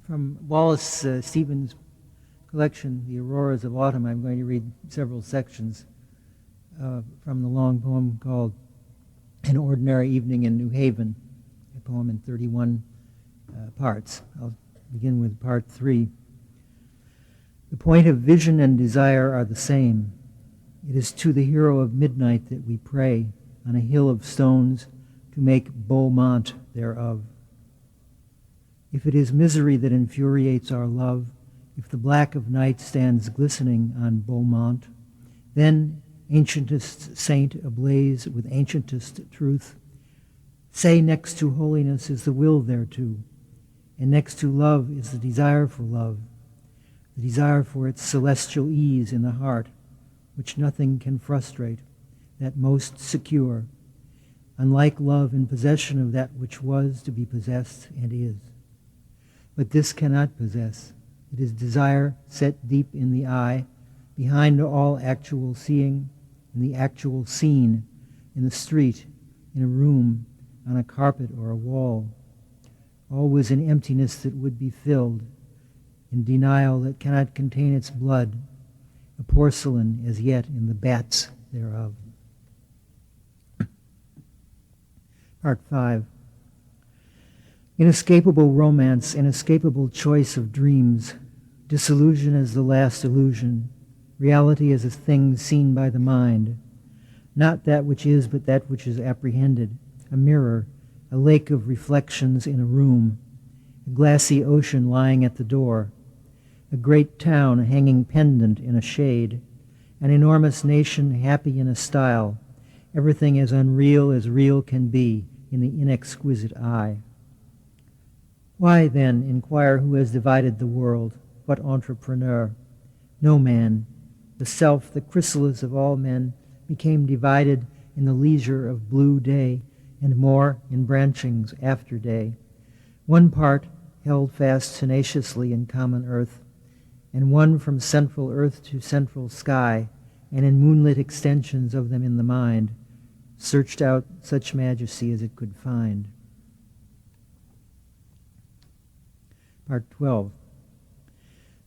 From Wallace Stevens' collection, The Auroras of Autumn, I'm going to read several sections from the long poem called An Ordinary Evening in New Haven, a poem in 31 parts. I'll begin with part 3. The point of vision and desire are the same. It is to the hero of midnight that we pray on a hill of stones to make Beaumont thereof. If it is misery that infuriates our love, if the black of night stands glistening on Beaumont, then, ancientest saint ablaze with ancientest truth, say next to holiness is the will thereto, and next to love is the desire for love, the desire for its celestial ease in the heart, which nothing can frustrate, that most secure, unlike love in possession of that which was to be possessed and is. But this cannot possess. It is desire set deep in the eye, behind all actual seeing, in the actual scene, in the street, in a room, on a carpet or a wall, always in emptiness that would be filled, in denial that cannot contain its blood, a porcelain as yet in the bats thereof. Part 5. Inescapable romance, inescapable choice of dreams, disillusion as the last illusion, reality as a thing seen by the mind, not that which is but that which is apprehended, a mirror, a lake of reflections in a room, a glassy ocean lying at the door, a great town hanging pendant in a shade, an enormous nation happy in a style, everything as unreal as real can be in the inexquisite eye. Why, then, inquire who has divided the world? What entrepreneur? No man. The self, the chrysalis of all men, became divided in the leisure of blue day, and more in branchings after day. One part held fast tenaciously in common earth, and one from central earth to central sky, and in moonlit extensions of them in the mind, searched out such majesty as it could find. Part 12.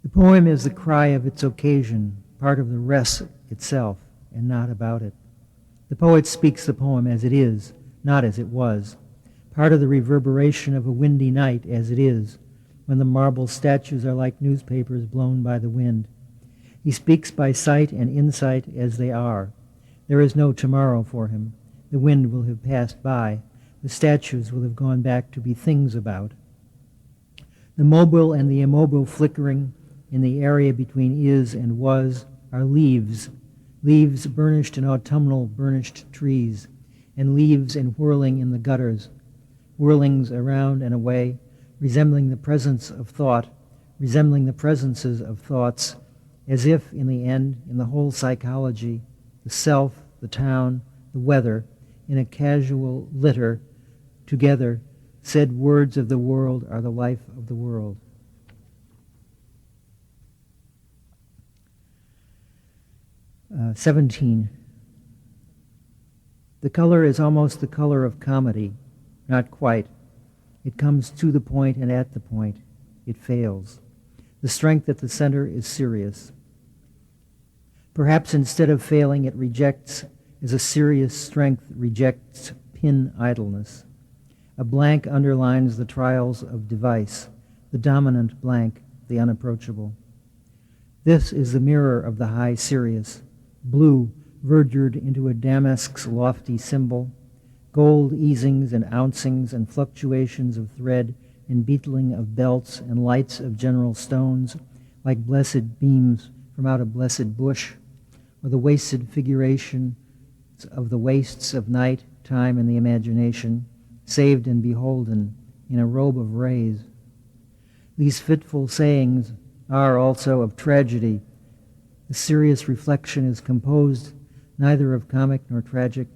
The poem is the cry of its occasion, part of the res itself, and not about it. The poet speaks the poem as it is, not as it was, part of the reverberation of a windy night as it is, when the marble statues are like newspapers blown by the wind. He speaks by sight and insight as they are. There is no tomorrow for him. The wind will have passed by. The statues will have gone back to be things about. The mobile and the immobile flickering in the area between is and was are leaves, leaves burnished in autumnal burnished trees, and leaves and whirling in the gutters, whirlings around and away, resembling the presence of thought, resembling the presences of thoughts, as if in the end, in the whole psychology, the self, the town, the weather, in a casual litter, together, said words of the world are the life of the world. Uh, 17. The color is almost the color of comedy, not quite. It comes to the point and at the point. It fails. The strength at the center is serious. Perhaps instead of failing, it rejects, as a serious strength rejects pin idleness. A blank underlines the trials of device, the dominant blank, the unapproachable. This is the mirror of the high serious, blue verdured into a damask's lofty symbol, gold easings and ouncings and fluctuations of thread and beetling of belts and lights of general stones, like blessed beams from out a blessed bush, or the wasted figuration of the wastes of night, time, and the imagination, saved and beholden in a robe of rays. These fitful sayings are also of tragedy. The serious reflection is composed neither of comic nor tragic,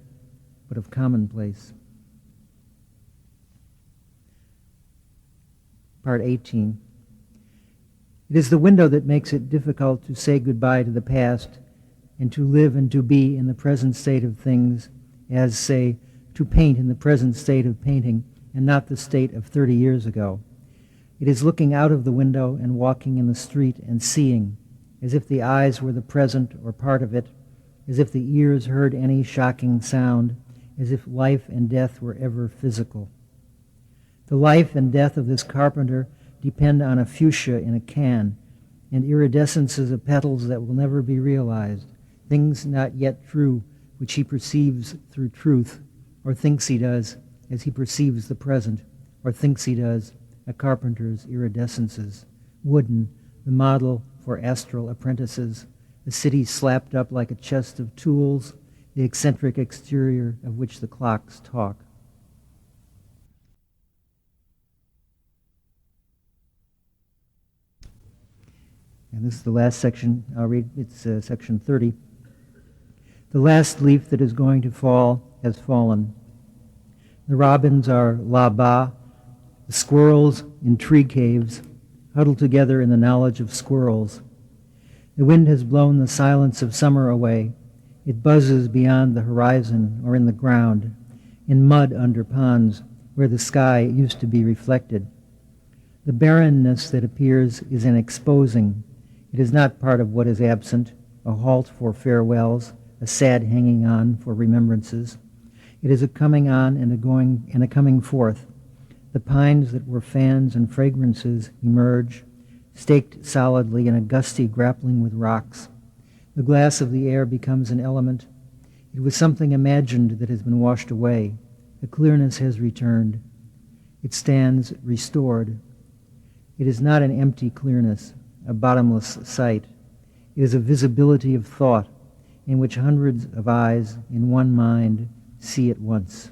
but of commonplace. Part 18. It is the window that makes it difficult to say goodbye to the past and to live and to be in the present state of things, as, say, to paint in the present state of painting and not the state of 30 years ago. It is looking out of the window and walking in the street and seeing, as if the eyes were the present or part of it, as if the ears heard any shocking sound, as if life and death were ever physical. The life and death of this carpenter depend on a fuchsia in a can and iridescences of petals that will never be realized, things not yet true which he perceives through truth, or thinks he does as he perceives the present, or thinks he does a carpenter's iridescences, wooden, the model for astral apprentices, a city slapped up like a chest of tools, the eccentric exterior of which the clocks talk. And this is the last section. I'll read. It's section 30. The last leaf that is going to fall has fallen. The robins are là-bas, the squirrels in tree caves, huddled together in the knowledge of squirrels. The wind has blown the silence of summer away. It buzzes beyond the horizon or in the ground, in mud under ponds where the sky used to be reflected. The barrenness that appears is an exposing. It is not part of what is absent, a halt for farewells, a sad hanging on for remembrances. It is a coming on and a going and a coming forth. The pines that were fans and fragrances emerge, staked solidly in a gusty grappling with rocks. The glass of the air becomes an element. It was something imagined that has been washed away. The clearness has returned. It stands restored. It is not an empty clearness, a bottomless sight. It is a visibility of thought in which hundreds of eyes in one mind see at once.